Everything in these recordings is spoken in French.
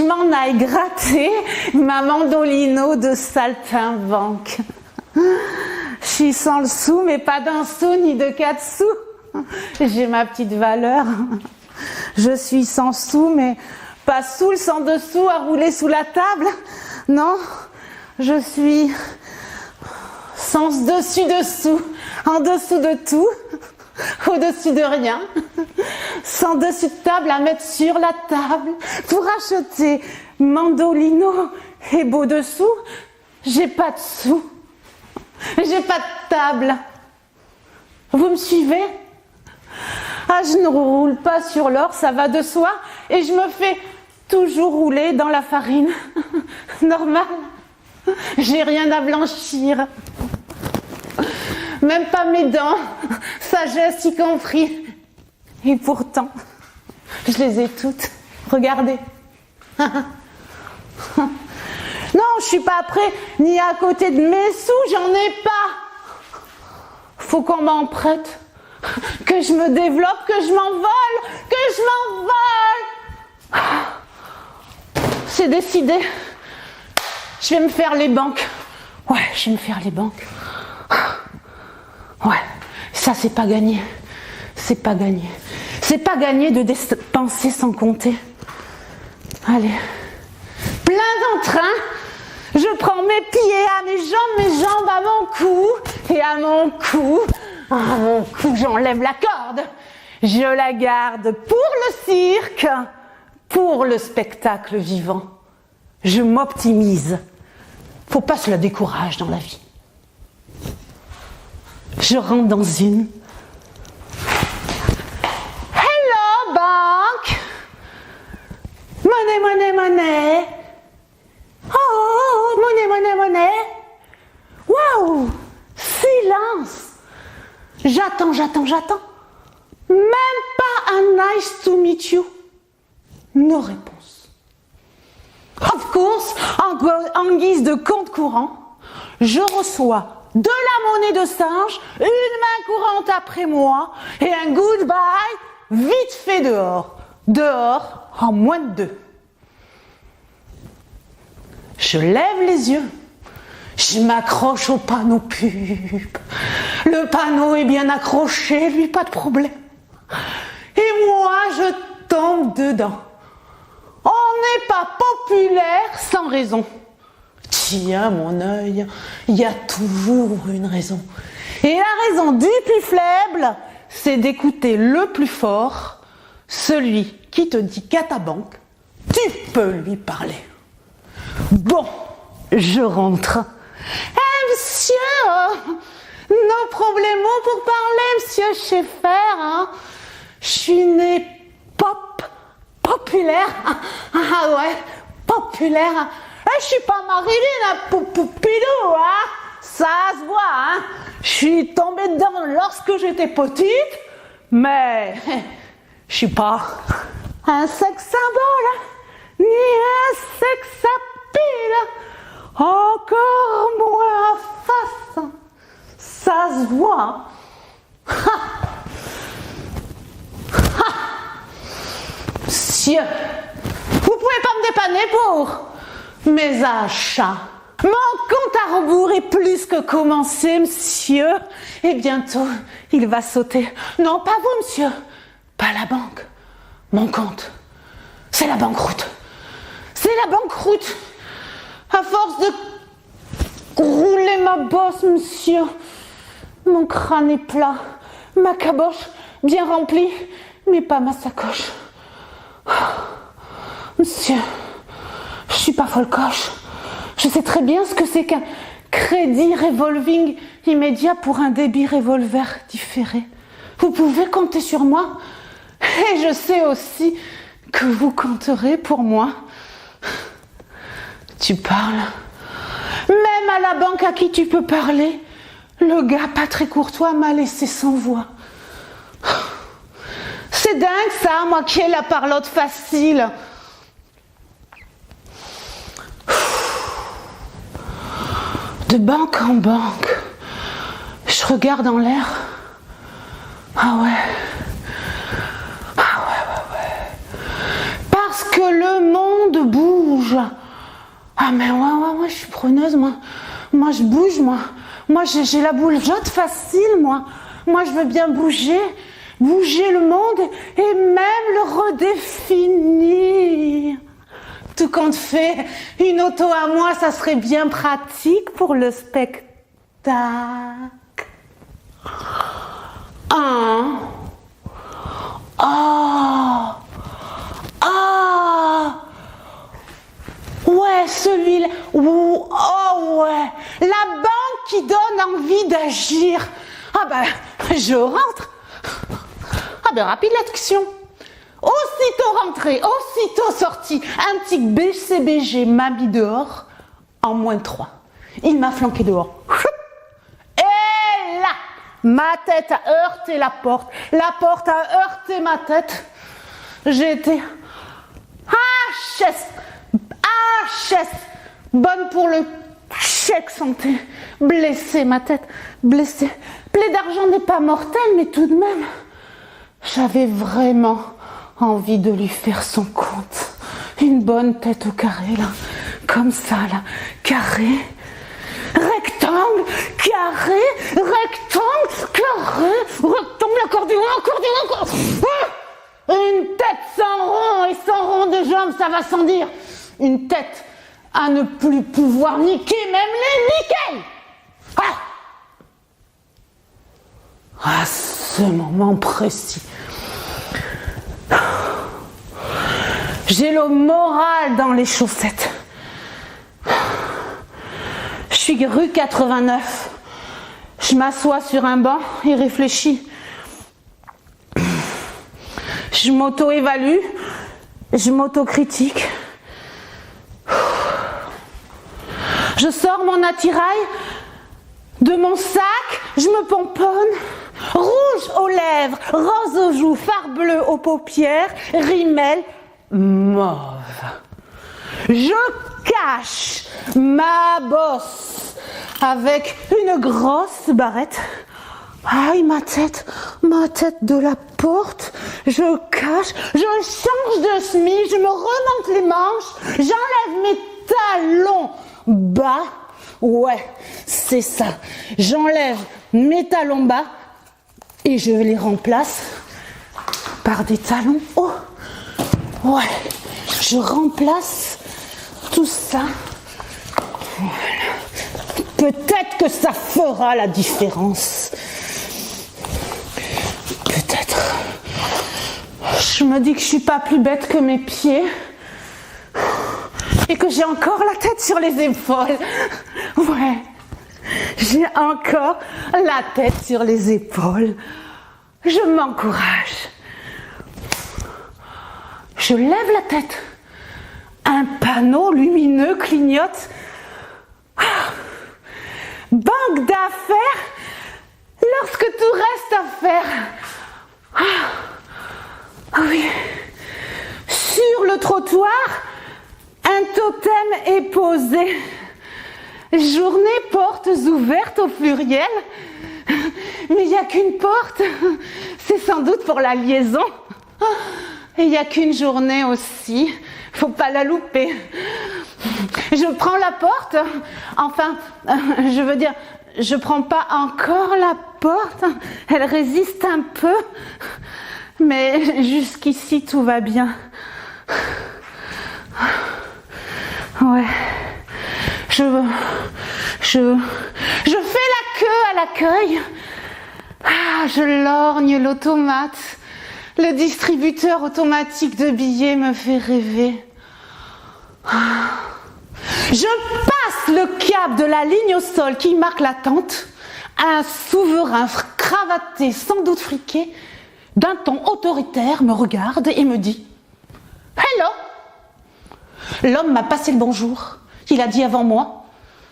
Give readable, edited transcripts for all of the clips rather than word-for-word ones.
m'en aille gratter ma mandolino de saltimbanque. Je suis sans le sou, mais pas d'un sou ni de 4 sous. J'ai ma petite valeur. Je suis sans sou, mais pas sous le sans dessous à rouler sous la table. Non, je suis sans dessus dessous, en dessous de tout, au-dessus de rien, sans dessus de table à mettre sur la table pour acheter mandolino et beau dessous. J'ai pas de sous, j'ai pas de table. Vous me suivez? Ah, je ne roule pas sur l'or, ça va de soi, et je me fais toujours rouler dans la farine. Normal. J'ai rien à blanchir. Même pas mes dents, sagesse y compris. Et pourtant, je les ai toutes. Regardez. Non, je suis pas près ni à côté de mes sous, j'en ai pas. Faut qu'on m'en prête. Que je me développe, que je m'envole, que je m'envole. C'est décidé. Je vais me faire les banques. Ouais, je vais me faire les banques. Ouais, ça c'est pas gagné. C'est pas gagné. C'est pas gagné de dépenser sans compter. Allez. Plein d'entrain. Je prends mes pieds à mes jambes à mon cou. Et à mon cou. À mon cou, j'enlève la corde. Je la garde pour le cirque. Pour le spectacle vivant. Je m'optimise. Faut pas se la décourage dans la vie. Je rentre dans une. Hello, banque. Monnaie, monnaie, monnaie. Oh, monnaie, monnaie, monnaie. Waouh, silence. J'attends. Même pas un nice to meet you. No réponse. Of course, en guise de compte courant, je reçois de la monnaie de singe, une main courante après moi et un goodbye vite fait dehors. Dehors en moins de 2. Je lève les yeux. Je m'accroche au panneau pub. Le panneau est bien accroché, lui, pas de problème. Et moi, je tombe dedans. On n'est pas populaire sans raison. Tiens, mon œil, il y a toujours une raison. Et la raison du plus faible, c'est d'écouter le plus fort, celui qui te dit qu'à ta banque, tu peux lui parler. Bon, je rentre. Monsieur, nos problèmes pour parler, monsieur Schaeffer, hein. Je suis née populaire. Ah ouais, populaire. Je suis pas Marilyn, Poupidou, hein. Ça se voit, hein. Je suis tombée dedans lorsque j'étais petite, mais je suis pas un sex symbole, ni un sex appeal. Encore moins face, ça se voit. Monsieur, vous pouvez pas me dépanner pour mes achats. Mon compte à rebours est plus que commencé, monsieur. Et bientôt, il va sauter. Non, pas vous, monsieur. Pas la banque. Mon compte. C'est la banqueroute. C'est la banqueroute. À force de rouler ma bosse, monsieur, mon crâne est plat, ma caboche bien remplie, mais pas ma sacoche. Monsieur, je suis pas folcoche. Je sais très bien ce que c'est qu'un crédit revolving immédiat pour un débit revolver différé. Vous pouvez compter sur moi. Et je sais aussi que vous compterez pour moi. Tu parles. Même à la banque à qui tu peux parler, le gars pas très courtois m'a laissé sans voix. C'est dingue ça, moi qui ai la parlotte facile. De banque en banque, je regarde en l'air. Ah ouais. Parce que le monde bouge. bouge. Ah mais ouais, je suis preneuse, moi. Moi, je bouge, moi. Moi, j'ai la bougeotte facile, moi. Moi, je veux bien bouger le monde et même le redéfinir. Tout compte fait, une auto à moi, ça serait bien pratique pour le spectacle. Ouais, celui-là. Oh ouais. La banque qui donne envie d'agir. Ah ben, je rentre. Ah ben, rapide l'action. Aussitôt rentré, aussitôt sorti, un petit BCBG m'a mis dehors en -3. Il m'a flanqué dehors. Et là, ma tête a heurté la porte a heurté ma tête. J'ai été HS, bonne pour le chèque santé, blessée ma tête, blessée. Plaie d'argent n'est pas mortelle, mais tout de même, j'avais vraiment envie de lui faire son compte. Une bonne tête au carré, là. Comme ça, là. Carré. Rectangle. Carré. Rectangle. Carré. Rectangle. Accordéon. Une tête sans rond et sans rond de jambes, ça va sans dire. Une tête à ne plus pouvoir niquer même les nickels. À ce moment précis, j'ai le moral dans les chaussettes. Je suis rue 89. Je m'assois sur un banc et réfléchis. Je m'auto-évalue, je m'auto-critique. Je sors mon attirail de mon sac, je me pomponne. Rouge aux lèvres, rose aux joues, fard bleu aux paupières, rimel mauve. Je cache ma bosse avec une grosse barrette. Aïe, ma tête de la porte. Je cache, je change de chemise, je me remonte les manches, j'enlève mes talons bas. Ouais, c'est ça. J'enlève mes talons bas et je les remplace par des talons hauts. Ouais, je remplace tout ça. Voilà. Peut-être que ça fera la différence. Peut-être. Je me dis que je suis pas plus bête que mes pieds. Et que j'ai encore la tête sur les épaules. Ouais, j'ai encore la tête sur les épaules. Je m'encourage. Je lève la tête. Un panneau lumineux clignote. Banque d'affaires, lorsque tout reste à faire. Ah oui. Sur le trottoir, un totem est posé. Journée portes ouvertes au pluriel. Mais il n'y a qu'une porte. C'est sans doute pour la liaison. Et il n'y a qu'une journée aussi. Faut pas la louper. Je prends la porte. Enfin, je veux dire, je prends pas encore la porte. Elle résiste un peu. Mais jusqu'ici, tout va bien. Ouais. Je fais la queue à l'accueil. Je lorgne l'automate. Le distributeur automatique de billets me fait rêver. Je passe le cap de la ligne au sol qui marque l'attente. Un souverain cravaté, sans doute friqué, d'un ton autoritaire, me regarde et me dit « Hello !» L'homme m'a passé le bonjour. Il a dit avant moi.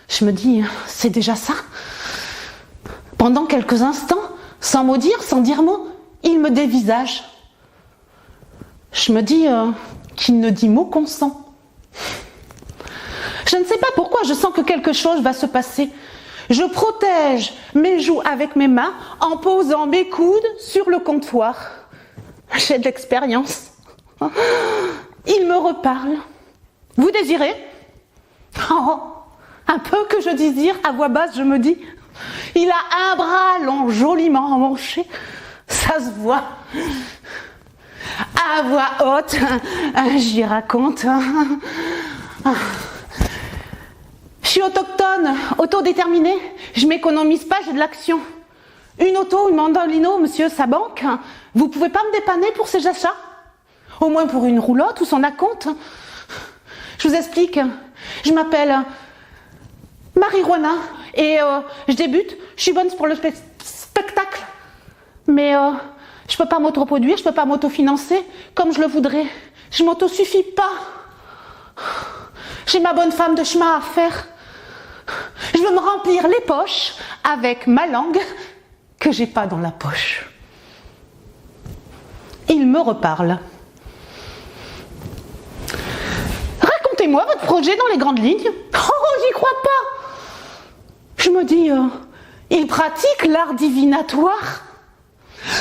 Je me dis « C'est déjà ça ?» Pendant quelques instants, sans mot dire, sans dire mot, il me dévisage. Je me dis qu'il ne dit mot consent. Je ne sais pas pourquoi, je sens que quelque chose va se passer. Je protège mes joues avec mes mains en posant mes coudes sur le comptoir. J'ai de l'expérience. Il me reparle. Vous désirez? Oh, un peu que je désire, à voix basse, je me dis. Il a un bras long, joliment emmanché. Ça se voit. À voix haute, j'y raconte. Je suis autochtone, autodéterminée. Je m'économise pas, j'ai de l'action. Une auto, une mandolino, monsieur, sa banque. Vous pouvez pas me dépanner pour ces achats? Au moins pour une roulotte ou son acompte. Je vous explique. Je m'appelle Marijuana et je débute. Je suis bonne pour le spectacle. Mais je peux pas m'autoproduire, je peux pas m'autofinancer comme je le voudrais. Je m'autosuffis pas. J'ai ma bonne femme de chemin à faire. Je veux me remplir les poches avec ma langue que j'ai pas dans la poche. Il me reparle. Racontez-moi votre projet dans les grandes lignes. Oh, j'y crois pas. Je me dis, il pratique l'art divinatoire.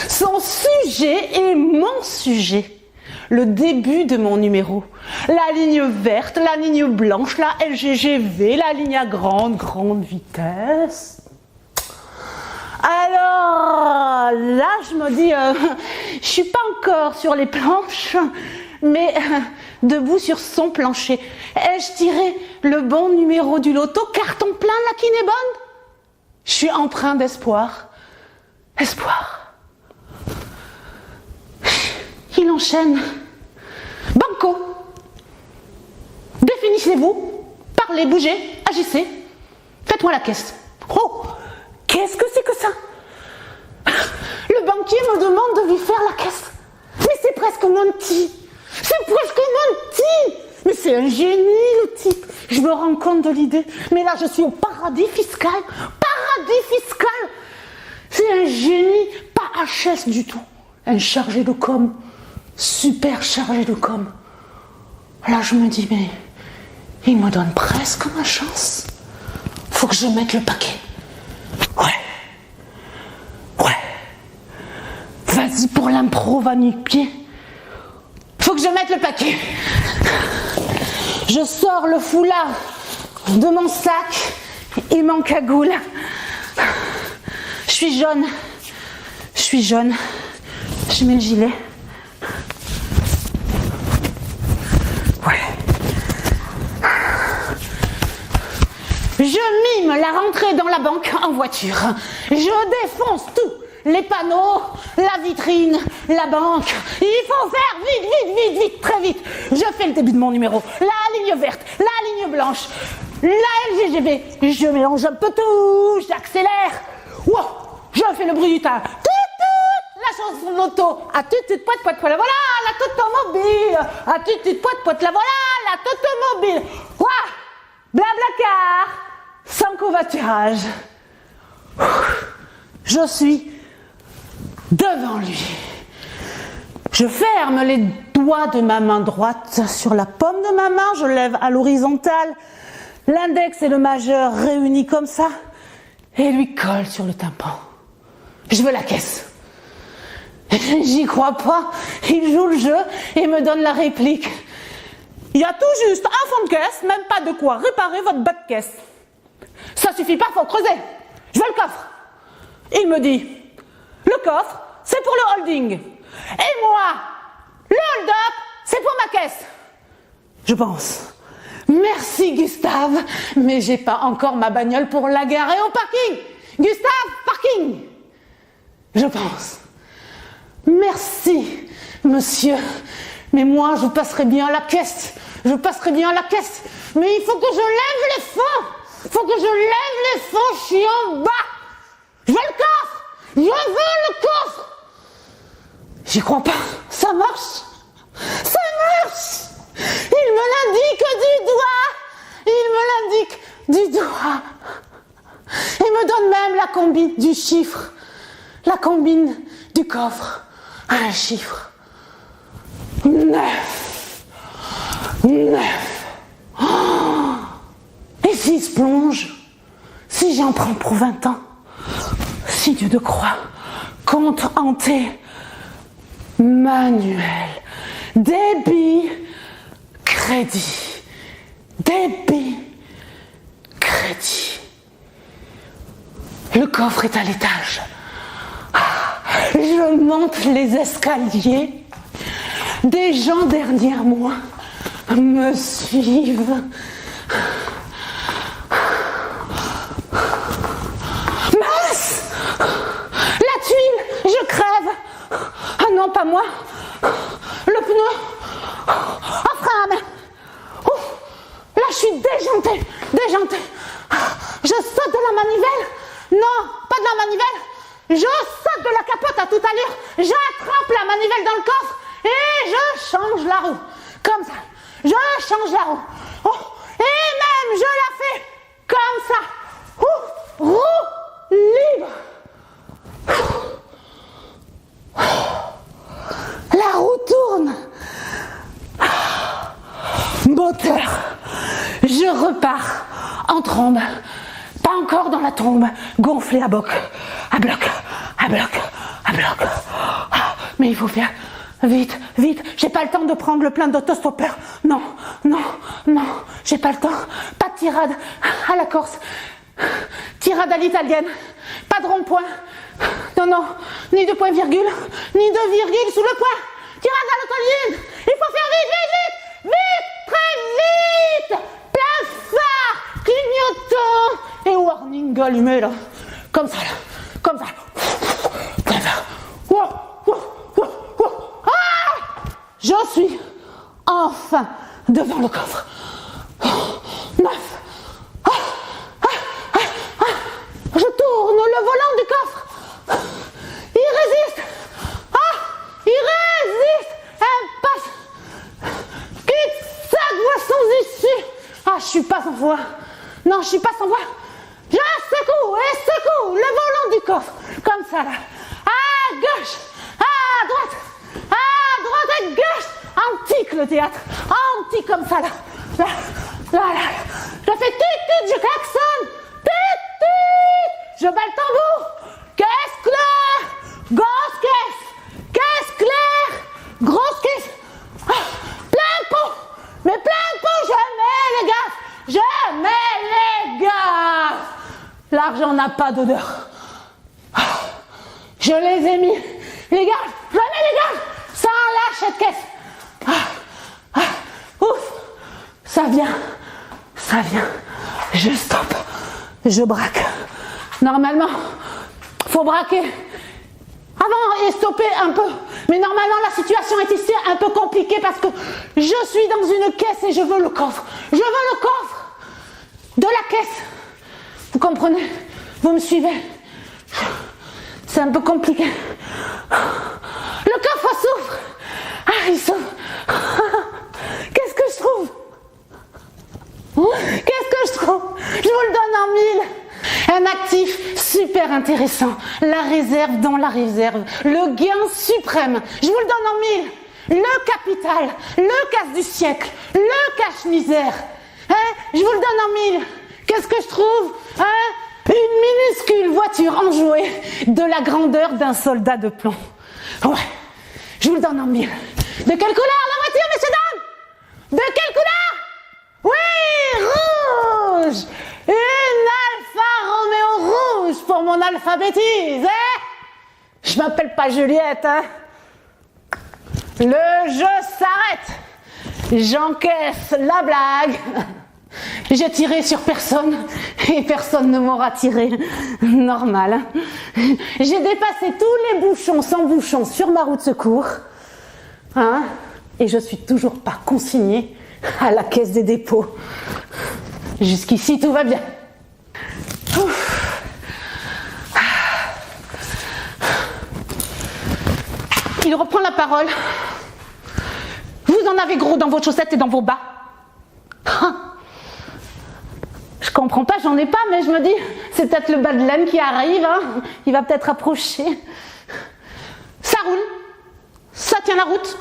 Son sujet est mon sujet. Le début de mon numéro. La ligne verte, la ligne blanche, la LGGV, la ligne à grande vitesse. Alors, là, je me dis, je suis pas encore sur les planches, mais debout sur son plancher. Ai-je tiré le bon numéro du loto? Carton plein, la quine est bonne? Je suis empreint d'espoir. Espoir. Il enchaîne. Banco. Définissez-vous. Parlez, bougez, agissez. Faites-moi la caisse. Oh, qu'est-ce que c'est que ça? Le banquier me demande de lui faire la caisse. Mais c'est presque Monty. C'est presque Monty. Mais c'est un génie, le type. Je me rends compte de l'idée. Mais là, je suis au paradis fiscal. Paradis fiscal. C'est un génie, pas HS du tout. Un chargé de com. Super chargé de com. Là, je me dis, mais il me donne presque ma chance. Faut que je mette le paquet. Ouais. Vas-y pour l'impro, va nu-pied. Faut que je mette le paquet. Je sors le foulard de mon sac et mon cagoule. Je suis jaune. Je mets le gilet. Ouais. Je mime la rentrée dans la banque en voiture. Je défonce tout. Les panneaux, la vitrine, la banque. Il faut faire vite, très vite. Je fais le début de mon numéro. La ligne verte, la ligne blanche, la LGGV. Je mélange un peu tout. J'accélère. Wow, je fais le bruit du train. La chanson auto. À tut poit poit poit. La voilà, la automobile. À tut poit poit. La voilà, la automobile. Ouah, blablacar. Sans covoiturage. Je suis devant lui. Je ferme les doigts de ma main droite sur la paume de ma main. Je lève à l'horizontale l'index et le majeur réunis comme ça et lui colle sur le tympan. Je veux la caisse. J'y crois pas. Il joue le jeu et me donne la réplique. Il y a tout juste un fond de caisse, même pas de quoi réparer votre bas de caisse. Ça suffit pas, faut creuser. Je veux le coffre. Il me dit, le coffre, c'est pour le holding. Et moi, le hold-up, c'est pour ma caisse. Je pense. Merci Gustave, mais j'ai pas encore ma bagnole pour la garer au parking. Gustave, parking. Je pense. Merci, monsieur. Mais moi, je passerai bien à la caisse. Mais il faut que je lève les fonds. Je suis en bas. Je veux le coffre. J'y crois pas. Ça marche. Il me l'indique du doigt. Il me donne même la combine du chiffre. La combine du coffre. Un chiffre. 9. Oh. Et s'il se plonge, si j'en prends pour 20 ans, si Dieu de croix, compte hanté, manuel, débit, crédit, débit, crédit. Le coffre est à l'étage. Je monte les escaliers. Des gens derrière moi me suivent. Mince! La tuile! Je crève! Ah non, pas moi! Le pneu! Un frein à main! Ouf! Là, je suis déjantée! Je saute de la manivelle! Non, pas de la manivelle! Je saute de la capote à toute allure! J'attrape la manivelle dans le coffre et je change la roue! Comme ça! Je change la roue! Oh, et même, je la fais comme ça! Roue libre! La roue tourne. Moteur. Je repars en trombe. Pas encore dans la tombe, gonflé à bloc. Mais il faut faire vite. J'ai pas le temps de prendre le plein d'autostoppeur. Non, j'ai pas le temps. Pas de tirade à la Corse. Tirade à l'italienne. Pas de rond-point. Non, ni de point-virgule, ni de virgule sous le point. Tirade à l'autoline. Il faut faire vite, très vite. Plein phare, clignotant et warning allumé là. Comme ça. Je suis enfin devant le coffre. 9. Je tourne le volant du coffre. Il résiste. Elle passe. Cul-de-sac, voie sans issue. Je suis pas sans voix. Non, je suis pas sans voix. Je secoue le volant du coffre. Comme ça, là. À gauche, à droite, à gauche. Antique le théâtre. Antique comme ça, là. Là. Je fais tut, je klaxonne. Tut. Je bats le tambour. Caisse claire. Grosse caisse. Caisse claire. Grosse caisse. Plein pot. Mais plein pot, je mets les gaz. L'argent n'a pas d'odeur. Je les ai mis. Les gaz. Je mets les gaz. Ça lâche cette caisse. Ouf. Ça vient. Je stoppe. Je braque. Normalement, faut braquer avant et stopper un peu. Mais normalement, la situation est ici un peu compliquée parce que je suis dans une caisse et je veux le coffre. Je veux le coffre de la caisse. Vous comprenez? Vous me suivez? C'est un peu compliqué. Le coffre s'ouvre. Il s'ouvre. Qu'est-ce que je trouve? Je vous le donne en 1000. Un actif super intéressant. La réserve dans la réserve. Le gain suprême. Je vous le donne en 1000. Le capital. Le casse du siècle. Le cache-misère. Je vous le donne en 1000. Qu'est-ce que je trouve? Une minuscule voiture enjouée de la grandeur d'un soldat de plomb. Ouais. Je vous le donne en 1000. De quelle couleur la voiture, messieurs, dames? De quelle couleur? Oui, rouge. Une Alfa Romeo rouge pour mon alphabétise, Je m'appelle pas Juliette, Le jeu s'arrête. J'encaisse la blague. J'ai tiré sur personne et personne ne m'aura tiré. Normal. J'ai dépassé tous les bouchons sans bouchons sur ma roue de secours. Et je suis toujours pas consignée à la caisse des dépôts. Jusqu'ici, tout va bien. Il reprend la parole. Vous en avez gros dans vos chaussettes et dans vos bas. Je comprends pas, j'en ai pas, mais je me dis, c'est peut-être le bas de laine qui arrive, il va peut-être approcher. Ça roule, ça tient la route.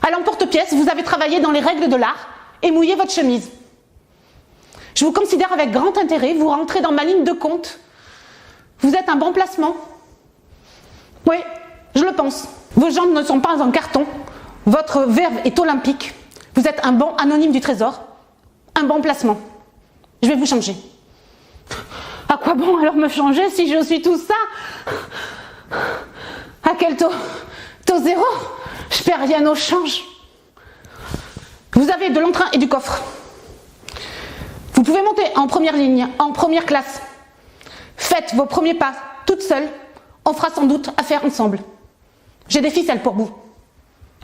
À l'emporte-pièce, vous avez travaillé dans les règles de l'art et mouillé votre chemise. Je vous considère avec grand intérêt, vous rentrez dans ma ligne de compte. Vous êtes un bon placement. Oui, je le pense. Vos jambes ne sont pas en carton. Votre verve est olympique. Vous êtes un bon anonyme du trésor. un bon placement. Je vais vous changer. À quoi bon alors me changer si je suis tout ça? À quel taux? Taux zéro? Je perds rien au change. Vous avez de l'entrain et du coffre. Vous pouvez monter en première ligne, en première classe. Faites vos premiers pas toute seule. On fera sans doute affaire ensemble. J'ai des ficelles pour vous.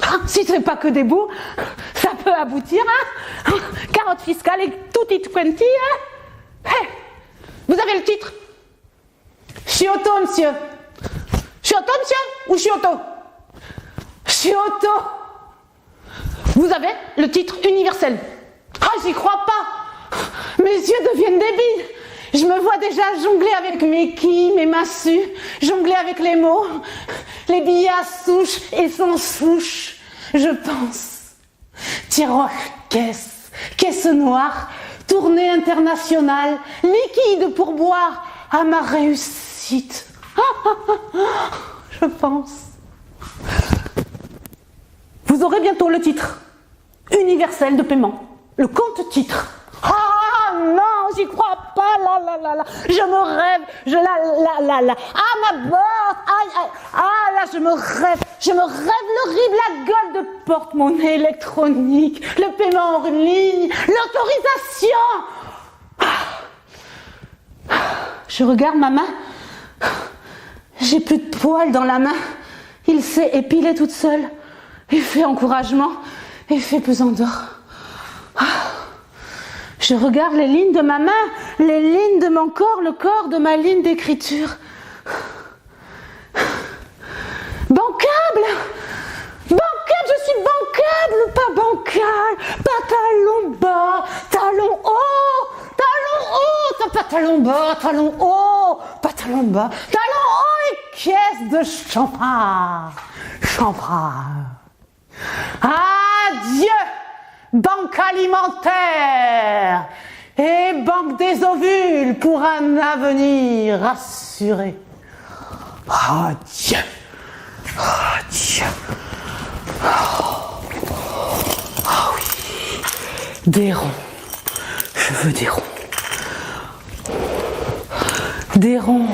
Ah, si ce n'est pas que des bouts, ça peut aboutir, hein? Carotte fiscale et tutti quanti, hein? Hey, vous avez le titre? Je suis auto, monsieur. Je suis auto, monsieur? Ou je suis auto? Je suis auto. Vous avez le titre universel. Ah, j'y crois pas. Mes yeux deviennent débiles. Je me vois déjà jongler avec mes quilles, mes massues, jongler avec les mots, les billets à souche et sans souche. Je pense. Tiroir, caisse noire, tournée internationale, liquide pour boire à ma réussite. Je pense. Vous aurez bientôt le titre universel de paiement, le compte-titre. Ah non, j'y crois pas, là. Je me rêve, ah ma botte, ah là, je me rêve l'horrible, la gueule de porte-monnaie électronique, le paiement en ligne, l'autorisation. Je regarde ma main, j'ai plus de poils dans la main, il s'est épilé toute seule, effet encouragement, effet pesant d'or. Je regarde les lignes de ma main, les lignes de mon corps, le corps de ma ligne d'écriture. Bancable! Bancable, je suis bancable, pas bancale. Pantalon bas, talon haut, pantalon bas, talon haut, pantalon bas, talon haut et caisse de champagne. Adieu! Banque alimentaire et banque des ovules pour un avenir assuré. Adieu. Adieu. Ah oui. Des ronds. Je veux des ronds. Des ronds.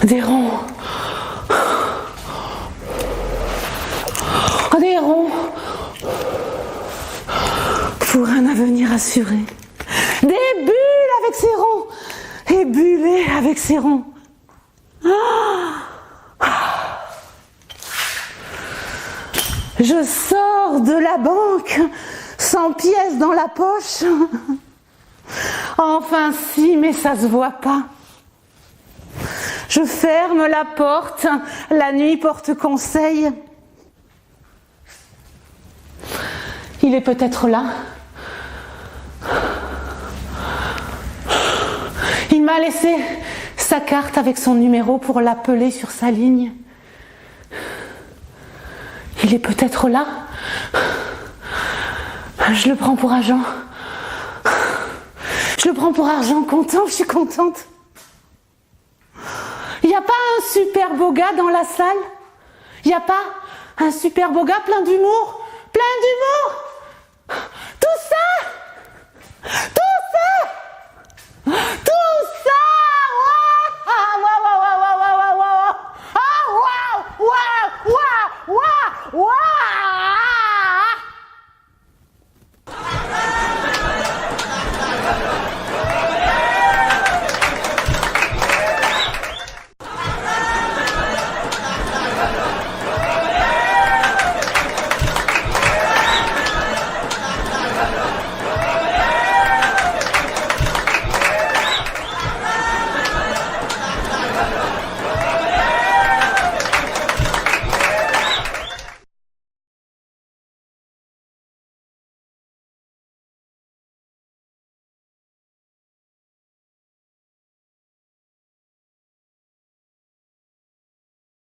Des ronds. Des ronds pour un avenir assuré. Des bulles avec ses ronds et bullets avec ses ronds. Je sors de la banque sans pièces dans la poche. Enfin si, mais ça se voit pas. Je ferme la porte, la nuit porte conseil. Il est peut-être là. Il m'a laissé sa carte avec son numéro pour l'appeler sur sa ligne. Il est peut-être là. Je le prends pour argent. Je le prends pour argent comptant, je suis contente. Il n'y a pas un super beau gars dans la salle? Il n'y a pas un super beau gars plein d'humour? Plein d'humour!